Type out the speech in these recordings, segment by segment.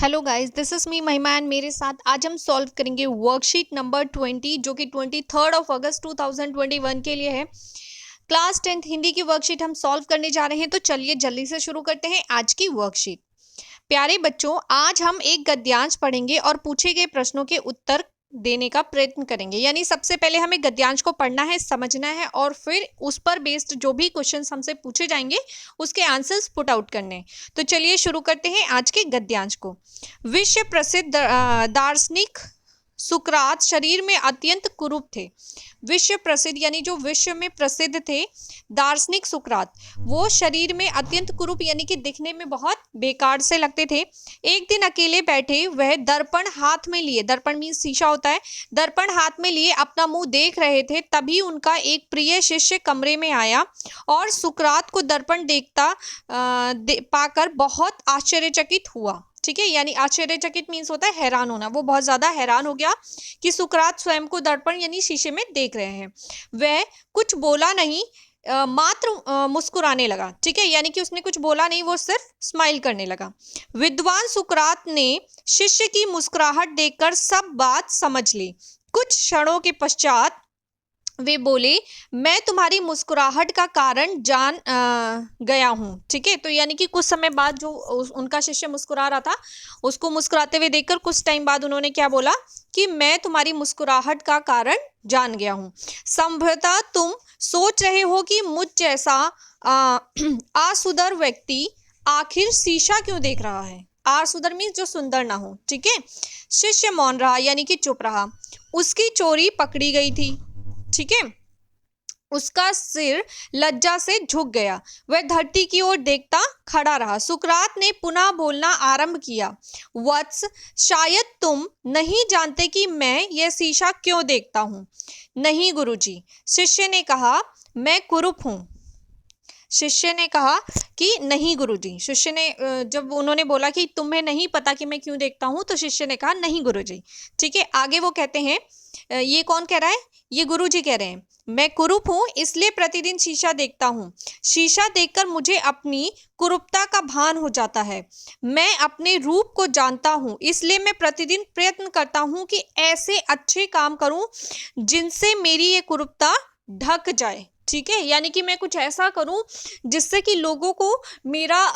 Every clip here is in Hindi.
Hello guys, this is me महिमा एंड मेरे साथ आज हम सॉल्व करेंगे वर्कशीट नंबर 20 जो कि 23 अगस्त 2021 के लिए है। क्लास 10th हिंदी की वर्कशीट हम सॉल्व करने जा रहे हैं, तो चलिए जल्दी से शुरू करते हैं आज की वर्कशीट। प्यारे बच्चों, आज हम एक गद्यांश पढ़ेंगे और पूछे गए प्रश्नों के उत्तर देने का प्रयत्न करेंगे। यानी सबसे पहले हमें गद्यांश को पढ़ना है, समझना है और फिर उस पर बेस्ड जो भी क्वेश्चंस हमसे पूछे जाएंगे उसके आंसर्स पुट आउट करने हैं। तो चलिए शुरू करते हैं आज के गद्यांश को। विश्व प्रसिद्ध दार्शनिक सुकरात शरीर में अत्यंत कुरूप थे। विश्व प्रसिद्ध यानी जो विश्व में प्रसिद्ध थे दार्शनिक सुकरात, वो शरीर में अत्यंत कुरूप यानी कि दिखने में बहुत बेकार से लगते थे। एक दिन अकेले बैठे वह दर्पण हाथ में लिए, दर्पण मीन शीशा होता है, दर्पण हाथ में लिए अपना मुंह देख रहे थे। तभी उनका एक प्रिय शिष्य कमरे में आया और सुकरात को दर्पण देखता पाकर बहुत आश्चर्यचकित हुआ। ठीक है, यानी आश्चर्यचकित मीन्स होता है हैरान होना। वो बहुत ज्यादा हैरान हो गया कि सुकरात स्वयं को दर्पण यानी शीशे में देख रहे हैं। वह कुछ बोला नहीं, मात्र मुस्कुराने लगा। ठीक है, यानी कि उसने कुछ बोला नहीं, वो सिर्फ स्माइल करने लगा। विद्वान सुकरात ने शिष्य की मुस्कुराहट देखकर सब बात समझ ली। कुछ क्षणों के पश्चात वे बोले, मैं तुम्हारी मुस्कुराहट का कारण जान गया हूँ। ठीक है, तो यानी कि कुछ समय बाद जो उनका शिष्य मुस्कुरा रहा था, उसको मुस्कुराते हुए देखकर कुछ टाइम बाद उन्होंने क्या बोला कि मैं तुम्हारी मुस्कुराहट का कारण जान गया हूँ। संभवतः तुम सोच रहे हो कि मुझ जैसा आसुदर व्यक्ति आखिर शीशा क्यों देख रहा है। आसुदर मीन्स जो सुंदर ना हो। ठीक है, शिष्य मौन रहा यानी कि चुप रहा। उसकी चोरी पकड़ी गई थी। ठीक है, उसका सिर लज्जा से झुक गया। वह धरती की ओर देखता खड़ा रहा। सुकरात ने पुनः बोलना आरंभ किया, वत्स, शायद तुम नहीं जानते कि मैं यह शीशा क्यों देखता हूँ। नहीं गुरुजी, शिष्य ने कहा, मैं कुरूप हूँ। शिष्य ने कहा कि नहीं गुरुजी। शिष्य ने जब उन्होंने बोला कि तुम्हें नहीं पता कि मैं क्यों देखता हूँ, तो शिष्य ने कहा नहीं गुरुजी। ठीक है, आगे वो कहते हैं, ये कौन कह रहा है, ये गुरुजी कह रहे हैं, मैं कुरूप हूँ इसलिए प्रतिदिन शीशा देखता हूँ। शीशा देखकर मुझे अपनी कुरूपता का भान हो जाता है। मैं अपने रूप को जानता हूँ, इसलिए मैं प्रतिदिन प्रयत्न करता हूँ कि ऐसे अच्छे काम करूँ जिनसे मेरी ये कुरूपता ढक जाए। ठीक है, यानी कि मैं कुछ ऐसा करूं जिससे कि लोगों को मेरा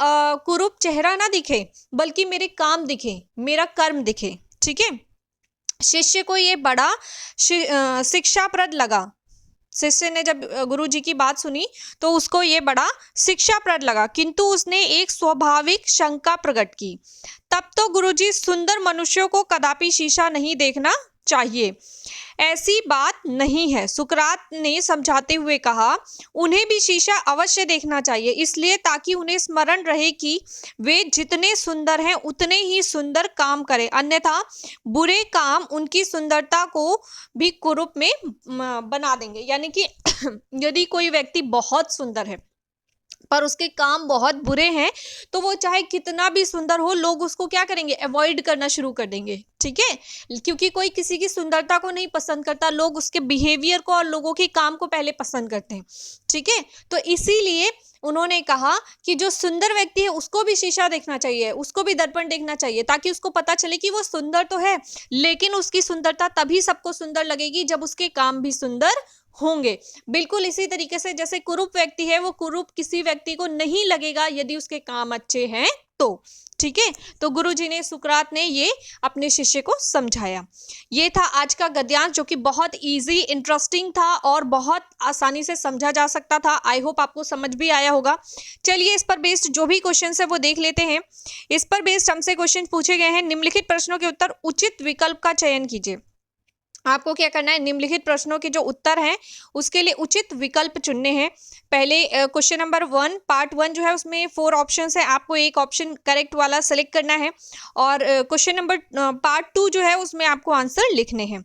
कुरूप चेहरा ना दिखे, बल्कि मेरे काम दिखे, मेरा कर्म दिखे। ठीक है, शिष्य को ये बड़ा शिक्षाप्रद लगा। शिष्य ने जब गुरु जी की बात सुनी तो उसको ये बड़ा शिक्षाप्रद लगा, किंतु उसने एक स्वाभाविक शंका प्रकट की। तब तो गुरुजी, सुंदर मनुष्यों को कदापि शीशा नहीं देखना चाहिए, ऐसी बात नहीं है। सुकरात ने समझाते हुए कहा, उन्हें भी शीशा अवश्य देखना चाहिए, इसलिए ताकि उन्हें स्मरण रहे कि वे जितने सुंदर हैं उतने ही सुंदर काम करें, अन्यथा बुरे काम उनकी सुंदरता को भी कुरूप में बना देंगे। यानी कि यदि कोई व्यक्ति बहुत सुंदर है पर उसके काम बहुत बुरे हैं, तो वो चाहे कितना भी सुंदर हो, लोग उसको क्या करेंगे, अवॉइड करना शुरू कर देंगे। ठीक है, क्योंकि कोई किसी की सुंदरता को नहीं पसंद करता, लोग उसके बिहेवियर को और लोगों के काम को पहले पसंद करते हैं। ठीक है, तो इसीलिए उन्होंने कहा कि जो सुंदर व्यक्ति है उसको भी शीशा देखना चाहिए, उसको भी दर्पण देखना चाहिए, ताकि उसको पता चले कि वो सुंदर तो है, लेकिन उसकी सुंदरता तभी सबको सुंदर लगेगी जब उसके काम भी सुंदर होंगे। बिल्कुल इसी तरीके से जैसे कुरूप व्यक्ति है, वो कुरूप किसी व्यक्ति को नहीं लगेगा यदि उसके काम अच्छे हैं तो। ठीक है, तो गुरुजी ने, सुकरात ने ये अपने शिष्य को समझाया। ये था आज का गद्यांश, जो कि बहुत इजी, इंटरेस्टिंग था और बहुत आसानी से समझा जा सकता था। आई होप आपको समझ भी आया होगा। चलिए इस पर बेस्ड जो भी क्वेश्चन है वो देख लेते हैं। इस पर बेस्ड हमसे क्वेश्चन पूछे गए हैं, निम्नलिखित प्रश्नों के उत्तर उचित विकल्प का चयन कीजिए। आपको क्या करना है, निम्नलिखित प्रश्नों के जो उत्तर हैं उसके लिए उचित विकल्प चुनने हैं। पहले क्वेश्चन नंबर 1 पार्ट 1 जो है उसमें 4 ऑप्शंस है, आपको एक ऑप्शन करेक्ट वाला सेलेक्ट करना है। और क्वेश्चन नंबर पार्ट 2 जो है उसमें आपको आंसर लिखने हैं।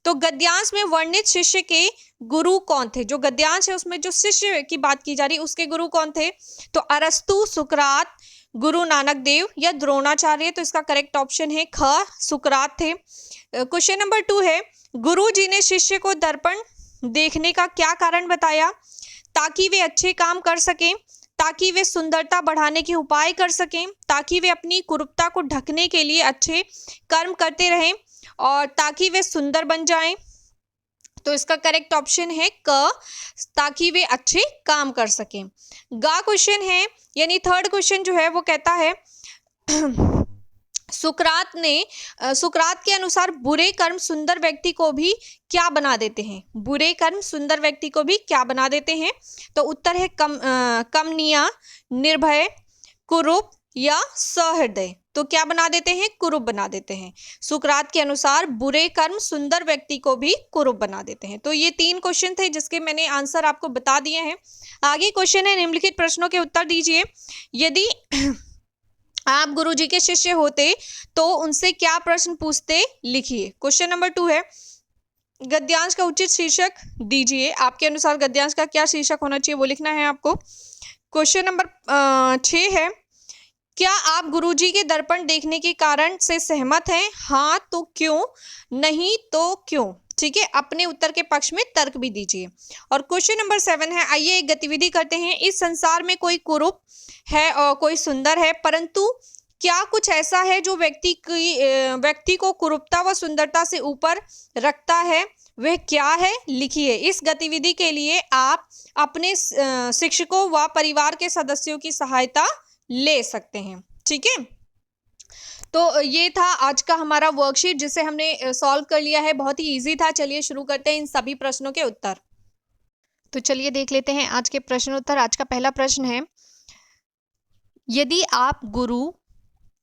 तो गद्यांश में वर्णित शिष्य के गुरु कौन थे। जो गद्यांश है उसमें जो शिष्य की बात की जा रही है उसके गुरु कौन थे, तो अरस्तु, सुकरात, गुरु नानक देव या द्रोणाचार्य। तो इसका करेक्ट ऑप्शन है ख, सुकरात थे। क्वेश्चन नंबर 2 है, गुरु जी ने शिष्य को दर्पण देखने का क्या कारण बताया, ताकि वे अच्छे काम कर सकें। ताकि वे सुंदरता बढ़ाने के उपाय कर सकें, ताकि वे अपनी कुरूपता को ढकने के लिए अच्छे कर्म करते रहें और ताकि वे सुंदर बन जाएं। तो इसका करेक्ट ऑप्शन है क, ताकि वे अच्छे काम कर सकें। गा क्वेश्चन है, यानी थर्ड क्वेश्चन जो है वो कहता है सुकरात के अनुसार बुरे कर्म सुंदर व्यक्ति को भी क्या बना देते हैं? बुरे कर्म सुंदर व्यक्ति को भी क्या बना देते हैं? तो उत्तर है कमनीय, निर्भय, कुरूप या सहृदय। तो क्या बना देते हैं? कुरूप बना देते हैं। सुकरात के अनुसार बुरे कर्म सुंदर व्यक्ति को भी कुरूप बना देते हैं। तो ये 3 क्वेश्चन थे जिसके मैंने आंसर आपको बता दिए हैं। आगे क्वेश्चन है, निम्नलिखित प्रश्नों के उत्तर दीजिए। यदि आप गुरुजी के शिष्य होते तो उनसे क्या प्रश्न पूछते? लिखिए। क्वेश्चन नंबर 2 है, गद्यांश का उचित शीर्षक दीजिए। आपके अनुसार गद्यांश का क्या शीर्षक होना चाहिए वो लिखना है आपको। क्वेश्चन नंबर 6 है, क्या आप गुरुजी के दर्पण देखने के कारण से सहमत हैं? हाँ तो क्यों, नहीं तो क्यों? ठीक है, अपने उत्तर के पक्ष में तर्क भी दीजिए। और क्वेश्चन नंबर 7 है, आइए एक गतिविधि करते हैं। इस संसार में कोई कुरूप है और कोई सुंदर है, परंतु क्या कुछ ऐसा है जो व्यक्ति को कुरूपता व सुंदरता से ऊपर रखता है? वह क्या है? लिखिए। इस गतिविधि के लिए आप अपने शिक्षकों व परिवार के सदस्यों की सहायता ले सकते हैं। ठीक है, तो ये था आज का हमारा वर्कशीट जिसे हमने सॉल्व कर लिया है। बहुत ही इजी था। चलिए शुरू करते हैं इन सभी प्रश्नों के उत्तर। तो चलिए देख लेते हैं आज के प्रश्नोत्तर। आज का पहला प्रश्न है, यदि आप गुरु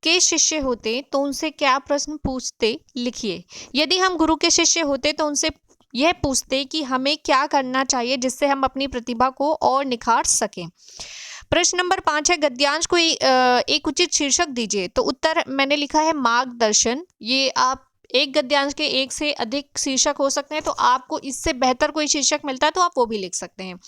के शिष्य होते तो उनसे क्या प्रश्न पूछते? लिखिए। यदि हम गुरु के शिष्य होते तो उनसे यह पूछते कि हमें क्या करना चाहिए जिससे हम अपनी प्रतिभा को और निखार सकें। प्रश्न नंबर 5 है, गद्यांश को एक उचित शीर्षक दीजिए। तो उत्तर मैंने लिखा है मार्गदर्शन। ये आप एक गद्यांश के एक से अधिक शीर्षक हो सकते हैं, तो आपको इससे बेहतर कोई शीर्षक मिलता है तो आप वो भी लिख सकते हैं।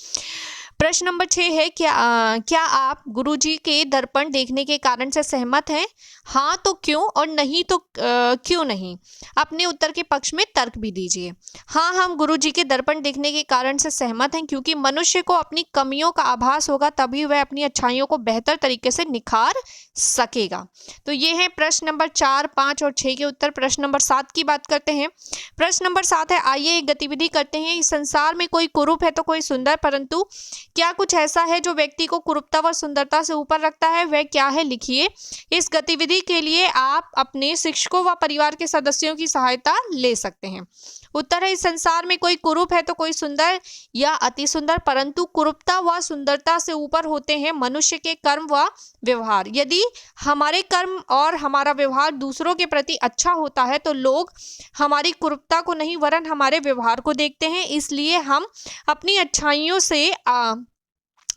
प्रश्न नंबर 6 है, क्या आप गुरुजी के दर्पण देखने के कारण से सहमत हैं? हाँ तो क्यों, और नहीं तो क्यों नहीं? अपने उत्तर के पक्ष में तर्क भी दीजिए। हाँ, हम गुरुजी के दर्पण देखने के कारण से सहमत हैं, क्योंकि मनुष्य को अपनी कमियों का आभास होगा, तभी वह अपनी अच्छाइयों को बेहतर तरीके से निखार सकेगा। तो ये है प्रश्न नंबर 4, 5 और 6 के उत्तर। प्रश्न नंबर 7 की बात करते हैं। प्रश्न नंबर 7 है, आइए एक गतिविधि करते हैं। इस संसार में कोई कुरूप है तो कोई सुंदर, परंतु क्या कुछ ऐसा है जो व्यक्ति को कुरूपता व सुंदरता से ऊपर रखता है? वह क्या है? लिखिए। इस गतिविधि के लिए आप अपने शिक्षकों व परिवार के सदस्यों की सहायता ले सकते हैं। उत्तर है, इस संसार में कोई कुरूप है तो कोई सुंदर या अति सुंदर, परंतु कुरूपता व सुंदरता से ऊपर होते हैं मनुष्य के कर्म व व्यवहार। यदि हमारे कर्म और हमारा व्यवहार दूसरों के प्रति अच्छा होता है तो लोग हमारी कुरूपता को नहीं वरन हमारे व्यवहार को देखते हैं। इसलिए हम अपनी अच्छाइयों से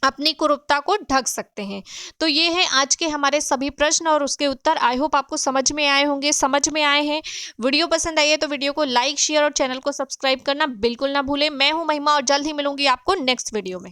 अपनी कुरूपता को ढक सकते हैं। तो ये है आज के हमारे सभी प्रश्न और उसके उत्तर। आई होप आपको समझ में आए होंगे, समझ में आए हैं। वीडियो पसंद आई है तो वीडियो को लाइक, शेयर और चैनल को सब्सक्राइब करना बिल्कुल ना भूलें। मैं हूं महिमा और जल्द ही मिलूंगी आपको नेक्स्ट वीडियो में।